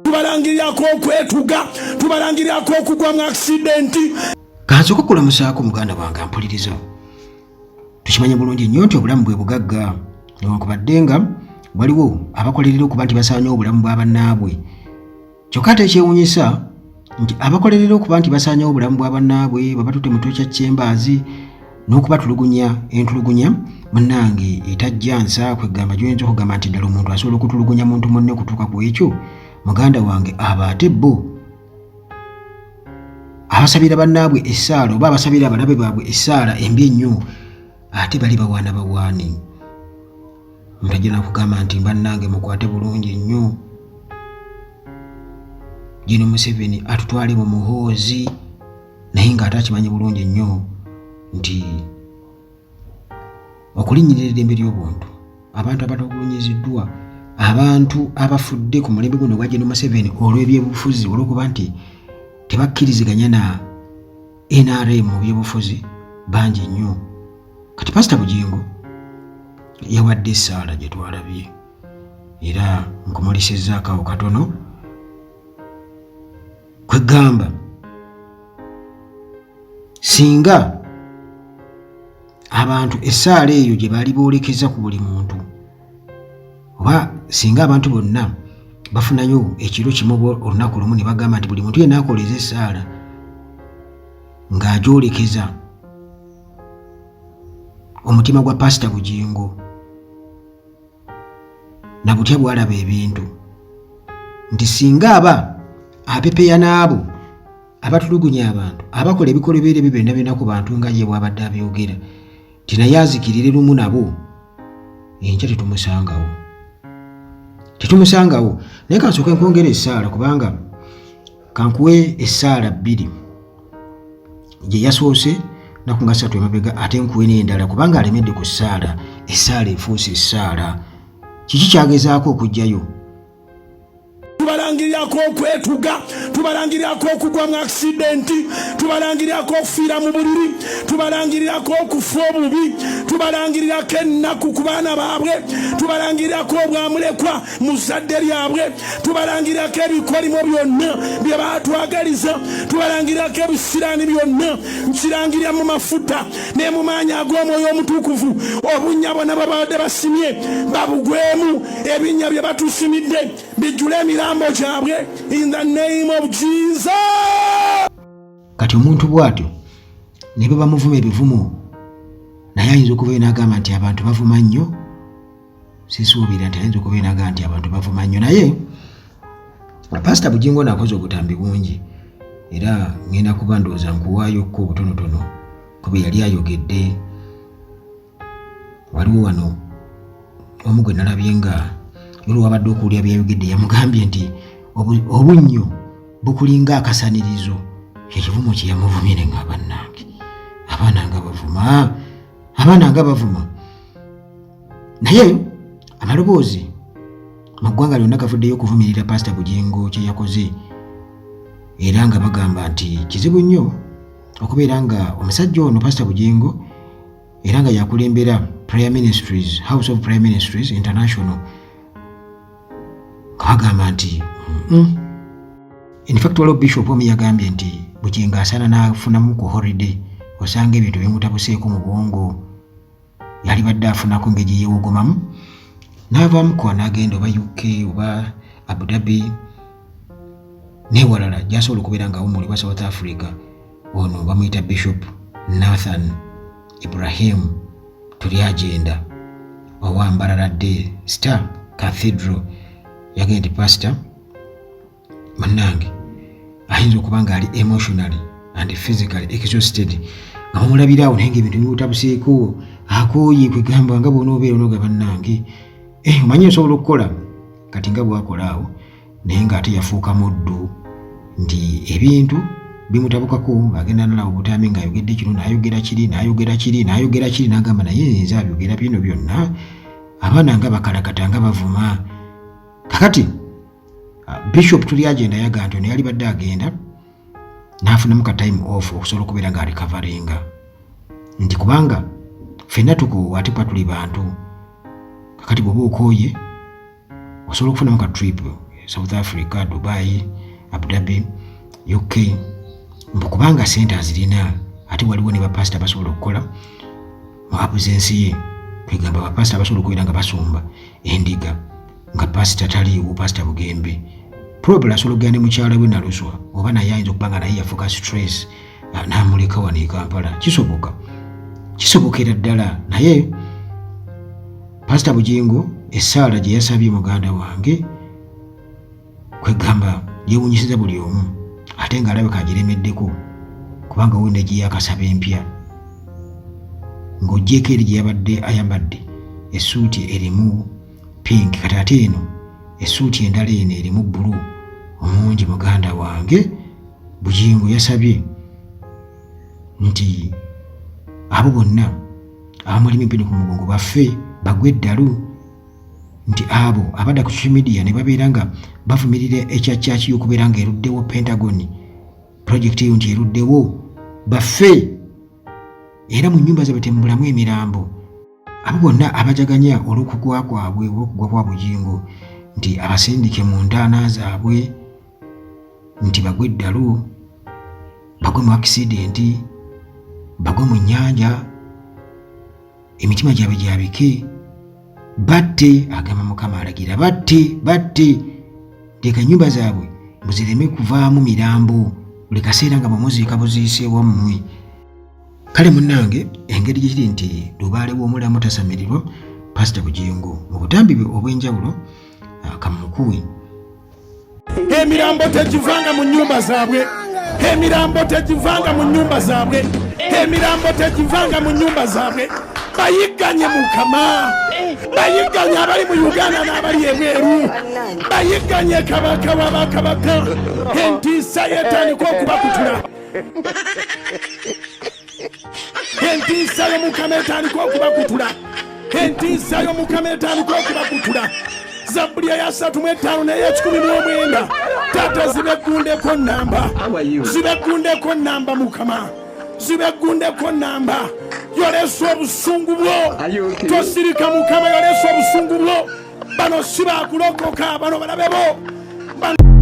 tubalangirirako okwetuga, tubalangirirako okugwa mu accidenti. Kansoka okulamusaako muganda wange ampuliriza. Tukimanye bulungi nnyo nti obulamu bwe bugagga newankubadde nga waliwo abakolerera okuba nti basaanya obulamu bwa bannaabwe. Kyokka ate ekyewuunyisa nti abakolerera okuba nti basaanya obulamu bwa bannaabwe baba tutte mu Torture Chambers n'okubatulugunya entulugunya munnange etajja nsa kwegamba gyoyinza okugamba nti ddala omuntu asobola okutulugunya muntu munne okutuuka ku ekyo. Muganda wange aba ate bo abasabira bannaabwe essaala oba abasabira abalabe baabwe essaala embi ennyo ate bali bawaana bawaani. Mutajja nakugamba nti bannange mukwate bulungi nnyo. Gino Museveni atutwale mu muhoozi naye ng'ate akimanyi bulungi nnyo nti okulinnyirira eddembe ly'obuntu, abantu abatagulunyiziddwa, abantu abafudde ku mulembe guno gwa Gino Museveni olw'ebyobufuzi olw'okuba nti tebakkiriziganya na NRM mu byobufuzi bangi nnyo. Kati Pastor Bugingo yawadde essaala gye twalabye era nkumulisizzaako ako katono kwegamba singa abantu essaala eyo gye baali boolekeza ku buli muntu oba singa abantu bonna bafunayo ekiro kimu olunaku lumu ne bagamba nti buli muntu yenna akoleza essaala ng'agyolekeza omutima gwa Pastor Bugingo na butya bwalaba ebintu nti singa aba apepeya n'abo abatulugunya abantu abakola ebikolobero ebyo byonna byonna ku bantu nga ye bw'abadde abyogera nti naye azikirire lumu nabo enkya tetumusangawo. Naye kansooke nkwongera essaala kubanga kankuwe essaala 2 gye yasoose naku nga 3 emabega ate nkuwe n'endala kubanga alemedde ku essaala. Essaala efuuse essaala. Kiki kyagezaako okugyayo? Tubalangirirako okwetuga, tubalangirirako okugwa mu accidenti, tubalangirirako okufiira mu buliri, tubalangirirako okufa obubi, tubalangirirako ennaku ku baana baabwe, tubalangirirako obwamulekwa mu zadde lyabwe, tubalangirirako ebikolimo byonna bye baatwagaliza, tubalangirirako ebisiraani byonna nkirangirira mu mafuta ne mu maanyi ag'Omwoyo Omutukuvu. Obunnya bonna babadde basimye babugwemu, ebinnya bye batusimidde bijjule emirambo gyabwe in the name of Jesus. Kati omuntu bw'atyo ne bwe bamuvuma ebivumo naye ayinza okubeera n'agamba nti abantu bavuma nnyo. Sisuubira nti ayinza okubeera n'agamba nti abantu bavuma nnyo. Naye Pastor Bugingo nakoze obutambi bungi era ngenda kuba ndowooza nkuwaayokko obutonotono ku bye yali ayogedde. Waliwo wano omu gwe nalabye nga yolwo wabadde okuwulira byayogedde yamugambye nti obunnyo bukulinga akasanirizo. Ekivumo kye yamuvumire nga bannange abaana nga bavuma. Naye amaloboozi mu ggwanga lyonna gavuddeyo okuvumirira Pastor Bugingo kye yakoze era nga bagamba nti kizibu nnyo okubeera nga omusajja ono Pastor Bugingo era nga yakulembera Prayer Ministries, House of Prayer Ministries International. Kagamba nti in fact waliwo Bishop omu yagambye nti Bugingo asaana n'afunamu ku holiday osanga ebintu bimutabuseeko mu bwongo. Yali badde afunako ngeri yeewogomamu n'avaamuko n'agenda oba UK oba Abu Dhabi n'ewalala gy'asobola okubeera ng'awummulibwa South Africa. Ono bamuyita Bishop Nathan Ibrahim tuli agenda owa Mbarara Day Star Cathedral. Yagenda nti Pastor munnange ayinza okuba nga ali emotionally and physically exhausted nga bamulabiraawo naye ng'ebintu bimutabuseeko akooye kwegamba nga bw'onoobeera onooga bannange omanyi osobola okukola kati nga bw'akolaawo naye ng'ate yafuuka muddu nti ebintu bimutabukako ng'agenda nalawo obutaami ng'ayogedde kino n'ayogera kiri n'agamba naye nze abyogera bino byonna abaana nga bakalakata nga bavuma. Kakati Bishop tuli agenda yaga nti ono yali badde agenda n'afunamu ka time off okusobola okubeera nga recoveringa nti kubanga ffenna tukoowa ate tuli bantu. Kakati bw'oba okooye osobola okufunamu ka trip South Africa, Dubai, Abu Dhabi, UK, mbukubanga sente azirina ate waliwo ne bapasita basobola okukola mu absence ye. Kwegamba bapasita basobola okubeera nga basumba endiga nga pasita taliiwo, pasita Bugembe probably asobola okugenda ne mukyala we Naluswa oba naye ayinza okuba nga naye yafuuka stress n'amuleka wano e Kampala. Kisobokera ddala, naye pasita Bugingo essaala gye yasabye muganda wange kwegamba yeewunyisiza buli omu, ate ng'alabika agiremeddeko kubanga wenda gye yakasaba empya ng'oggyeko eri gye yabadde ayambadde essuuti erimu pink, kati ate eno essuuti endala eno erimu bbulu omungi. Muganda wange Bugingo yasabye nti abo bonna abamulima empini ku mugongo baffe bagwe eddalu, nti abo abadda ku social media ne babeera nga bavumirira ekyakyakiyo okubeera nga eruddewo Pentagon project eyo nti eruddewo baffe, era mu nnyumba zaabwe temubulamu emirambo. Abo bonna abajaganya olw'okugwa kwabwe, olw'okugwa kwa Bugingo, nti abasindike mu ntaana zaabwe nti bagwe eddalu, bagwe mu accident, bagwe mu nnyanja, emitima gyabwe gyabike, batte. Agamba Mukama alagira batte, leka ennyumba zaabwe muzireme kuvaamu mirambo buli kaseera nga bwemuziika buziise wammwe. Kale munnange, engeri gye kiri nti lubaale w'omulamu tasamirirwa. Pasita Bugingo mu butambi bwe obw'enjawulo kamukuwe. Emirambo tegivanga mu nnyumba zaabwe, emirambo tegivanga mu nnyumba zaabwe, emirambo tegivanga mu nnyumba zaabwe. Bayigganye Mukama, bayigganye abali mu Uganda n'abali ebweru, bayigganye kabaka w'abakabaka. Entiisa yetandika okubakutula, entiisa y'Omukama etandika okubakutula, entiisa y'Omukama etandika okubakutula. Zabbuliya ya 35 n'eya19 taata zibeggundeko nnamba, zibeggundeko nnamba Mukama, zibeggundeko nnamba. Yolesa obusungu bwo, tosirika Mukama, yolesa obusungu bwo. Bano si baakulokoka, bano balabe bo.